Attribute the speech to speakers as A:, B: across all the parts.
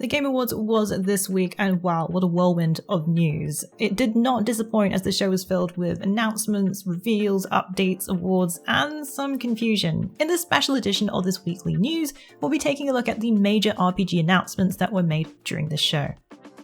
A: The Game Awards was this week, and wow, what a whirlwind of news. It did not disappoint as the show was filled with announcements, reveals, updates, awards, and some confusion. In this special edition of this weekly news, we'll be taking a look at the major RPG announcements that were made during this show.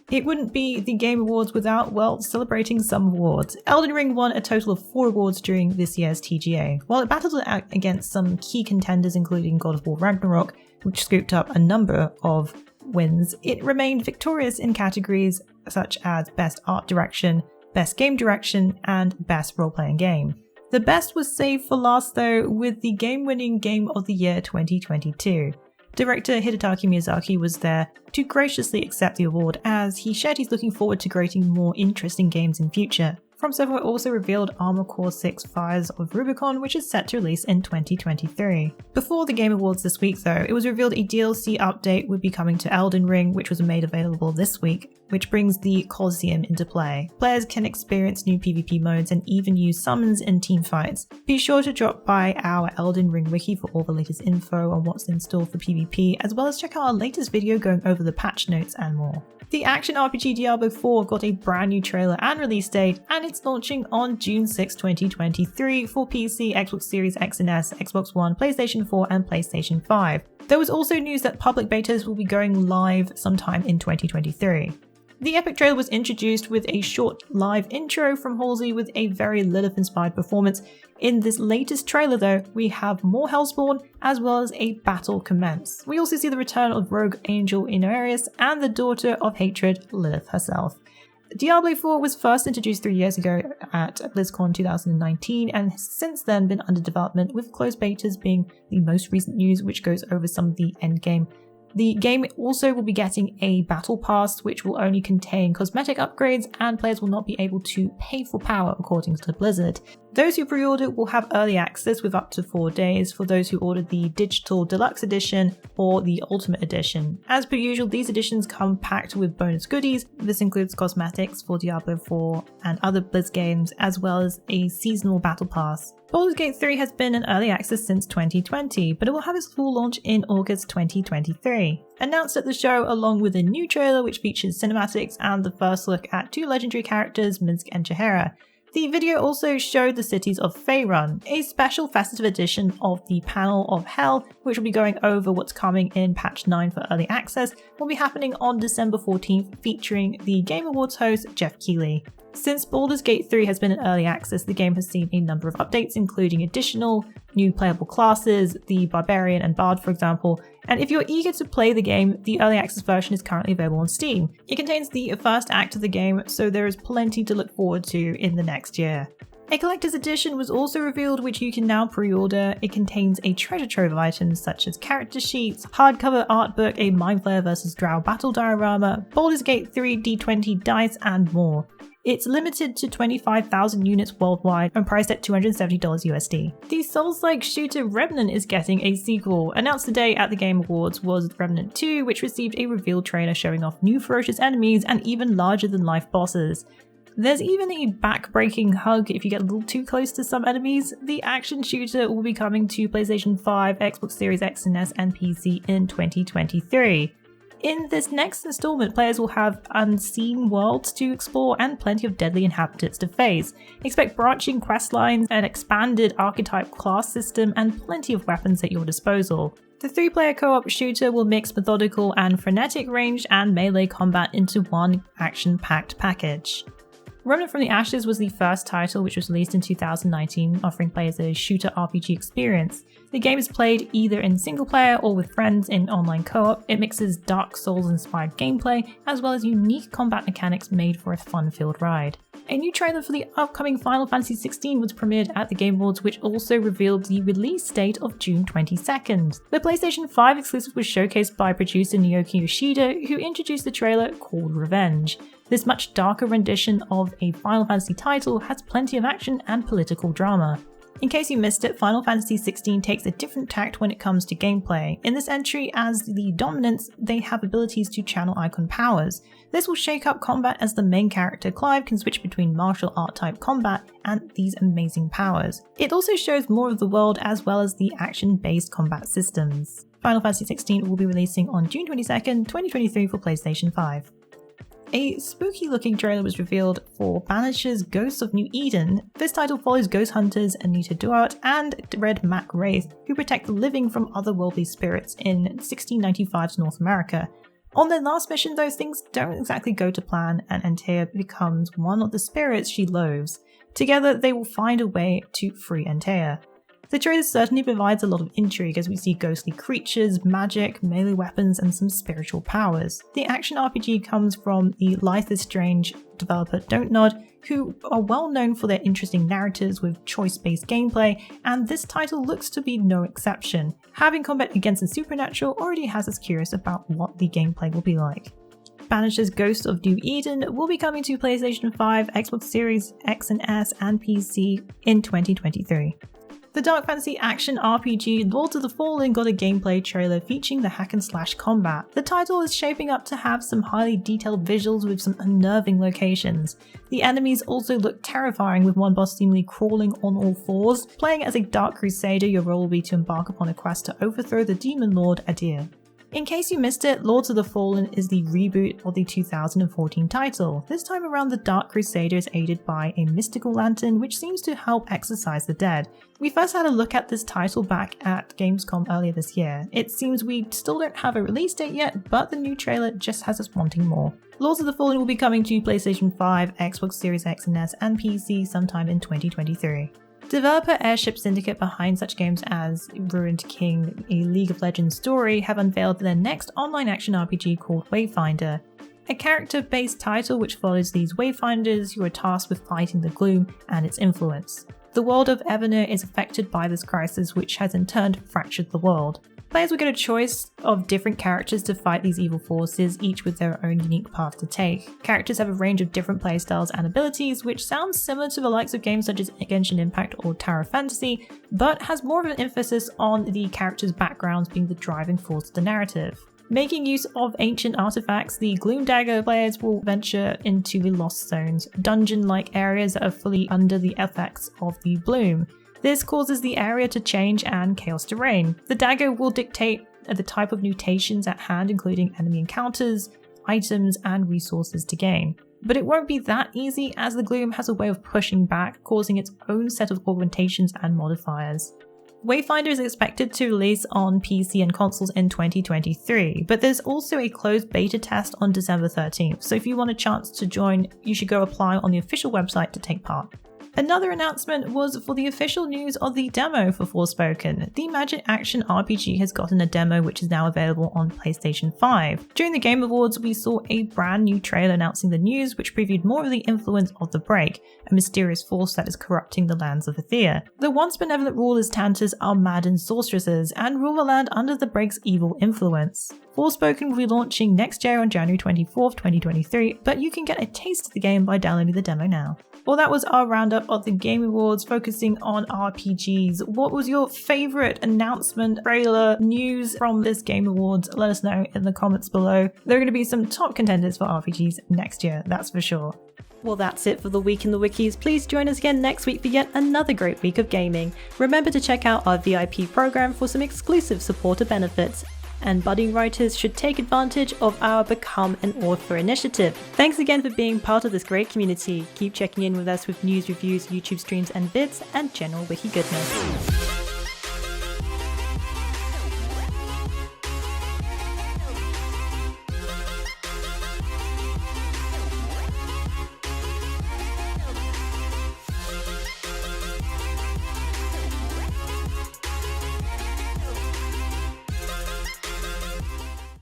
A: It wouldn't be the Game Awards without, well, celebrating some awards. Elden Ring won a total of 4 awards during this year's TGA. While it battled against some key contenders including God of War Ragnarok, which scooped up a number of wins, it remained victorious in categories such as Best Art Direction, Best Game Direction, and Best Role-Playing Game. The best was saved for last though, with the game-winning Game of the Year 2022. Director Hidetaka Miyazaki was there to graciously accept the award as he shared he's looking forward to creating more interesting games in future. From Software also revealed Armored Core 6 Fires of Rubicon, which is set to release in 2023. Before the Game Awards this week though, it was revealed a DLC update would be coming to Elden Ring, which was made available this week, which brings the Colosseum into play. Players can experience new PvP modes and even use summons in team fights. Be sure to drop by our Elden Ring wiki for all the latest info on what's in store for PvP, as well as check out our latest video going over the patch notes and more. The action RPG Diablo 4 got a brand new trailer and release date, and it's launching on June 6, 2023 for PC, Xbox Series X and S, Xbox One, PlayStation 4 and PlayStation 5. There was also news that public betas will be going live sometime in 2023. The epic trailer was introduced with a short live intro from Halsey with a very Lilith-inspired performance. In this latest trailer though, we have more Hellspawn as well as a battle commence. We also see the return of rogue angel Inarius and the daughter of hatred, Lilith herself. Diablo 4 was first introduced 3 years ago at BlizzCon 2019 and has since then been under development, with closed betas being the most recent news, which goes over some of the endgame. The game also will be getting a battle pass which will only contain cosmetic upgrades, and players will not be able to pay for power according to Blizzard. Those who pre-order will have early access with up to 4 days for those who ordered the Digital Deluxe Edition or the Ultimate Edition. As per usual, these editions come packed with bonus goodies. This includes cosmetics for Diablo 4 and other Blizz games, as well as a seasonal battle pass. Baldur's Gate 3 has been in early access since 2020, but it will have its full launch in August 2023. Announced at the show along with a new trailer which features cinematics and the first look at 2 legendary characters, Minsk and Chihera. The video also showed the cities of Faerun, a special festive edition of the Panel of Hell, which will be going over what's coming in patch 9 for early access, will be happening on December 14th, featuring the Game Awards host Jeff Keighley. Since Baldur's Gate 3 has been in early access, the game has seen a number of updates, including additional new playable classes, the Barbarian and Bard for example, and if you're eager to play the game, the early access version is currently available on Steam. It contains the first act of the game, so there is plenty to look forward to in the next year. A collector's edition was also revealed, which you can now pre-order. It contains a treasure trove of items such as character sheets, hardcover art book, a Mind Flayer vs Drow battle diorama, Baldur's Gate 3 D20 dice, and more. It's limited to 25,000 units worldwide and priced at $270 USD. The Souls-like shooter Remnant is getting a sequel. Announced today at the Game Awards was Remnant 2, which received a reveal trailer showing off new ferocious enemies and even larger-than-life bosses. There's even a back-breaking hug if you get a little too close to some enemies. The action shooter will be coming to PlayStation 5, Xbox Series X and S and PC in 2023. In this next installment, players will have unseen worlds to explore and plenty of deadly inhabitants to face. Expect branching quest lines, an expanded archetype class system, and plenty of weapons at your disposal. The 3-player co-op shooter will mix methodical and frenetic range and melee combat into one action-packed package. Remnant from the Ashes was the first title which was released in 2019, offering players a shooter RPG experience. The game is played either in single player or with friends in online co-op. It mixes Dark Souls-inspired gameplay as well as unique combat mechanics made for a fun-filled ride. A new trailer for the upcoming Final Fantasy XVI was premiered at the Game Awards, which also revealed the release date of June 22nd. The PlayStation 5 exclusive was showcased by producer Naoki Yoshida, who introduced the trailer called Revenge. This much darker rendition of a Final Fantasy title has plenty of action and political drama. In case you missed it, Final Fantasy XVI takes a different tact when it comes to gameplay. In this entry, as the Dominants, they have abilities to channel icon powers. This will shake up combat as the main character Clive can switch between martial art type combat and these amazing powers. It also shows more of the world as well as the action-based combat systems. Final Fantasy XVI will be releasing on June 22nd, 2023 for PlayStation 5. A spooky looking trailer was revealed for Banishers Ghosts of New Eden. This title follows ghost hunters Anita Duarte and Red Mac Wraith, who protect the living from otherworldly spirits in 1695's North America. On their last mission though, things don't exactly go to plan and Antea becomes one of the spirits she loathes. Together they will find a way to free Antea. The trailer certainly provides a lot of intrigue as we see ghostly creatures, magic, melee weapons, and some spiritual powers. The action RPG comes from the Life is Strange developer Dontnod, who are well known for their interesting narratives with choice-based gameplay, and this title looks to be no exception. Having combat against the supernatural already has us curious about what the gameplay will be like. Banishers Ghosts of New Eden will be coming to PlayStation 5, Xbox Series X and S, and PC in 2023. The dark fantasy action RPG Lords of the Fallen got a gameplay trailer featuring the hack and slash combat. The title is shaping up to have some highly detailed visuals with some unnerving locations. The enemies also look terrifying, with one boss seemingly crawling on all fours. Playing as a dark crusader, your role will be to embark upon a quest to overthrow the demon lord Adir. In case you missed it, Lords of the Fallen is the reboot of the 2014 title. This time around, the Dark Crusader is aided by a mystical lantern which seems to help exorcise the dead. We first had a look at this title back at Gamescom earlier this year. It seems we still don't have a release date yet, but the new trailer just has us wanting more. Lords of the Fallen will be coming to PlayStation 5, Xbox Series X and S, and PC sometime in 2023. Developer Airship Syndicate behind such games as Ruined King, a League of Legends story, have unveiled their next online action RPG called Wayfinder, a character-based title which follows these Wayfinders who are tasked with fighting the gloom and its influence. The world of Evernear is affected by this crisis, which has in turn fractured the world. Players will get a choice of different characters to fight these evil forces, each with their own unique path to take. Characters have a range of different playstyles and abilities, which sounds similar to the likes of games such as Genshin Impact or Tower Fantasy, but has more of an emphasis on the characters' backgrounds being the driving force of the narrative. Making use of ancient artifacts, the Gloom Dagger players will venture into the Lost Zones, dungeon-like areas that are fully under the effects of the bloom. This causes the area to change and chaos to reign. The dagger will dictate the type of mutations at hand, including enemy encounters, items, and resources to gain. But it won't be that easy, as the gloom has a way of pushing back, causing its own set of augmentations and modifiers. Wayfinder is expected to release on PC and consoles in 2023, but there's also a closed beta test on December 13th, so if you want a chance to join, you should go apply on the official website to take part. Another announcement was for the official news of the demo for Forspoken. The Magic Action RPG has gotten a demo which is now available on PlayStation 5. During the Game Awards, we saw a brand new trailer announcing the news, which previewed more of the influence of the Break, a mysterious force that is corrupting the lands of Athea. The once benevolent rulers Tantas are maddened sorceresses and rule the land under the Break's evil influence. Forspoken will be launching next year on January 24th, 2023, but you can get a taste of the game by downloading the demo now. Well, that was our roundup of the Game Awards focusing on RPGs. What was your favourite announcement, trailer, news from this Game Awards? Let us know in the comments below. There are going to be some top contenders for RPGs next year, that's for sure. Well, that's it for the Week in the Wikis. Please join us again next week for yet another great week of gaming. Remember to check out our VIP program for some exclusive supporter benefits. And budding writers should take advantage of our Become an Author initiative. Thanks again for being part of this great community. Keep checking in with us with news, reviews, YouTube streams and vids, and general wiki goodness.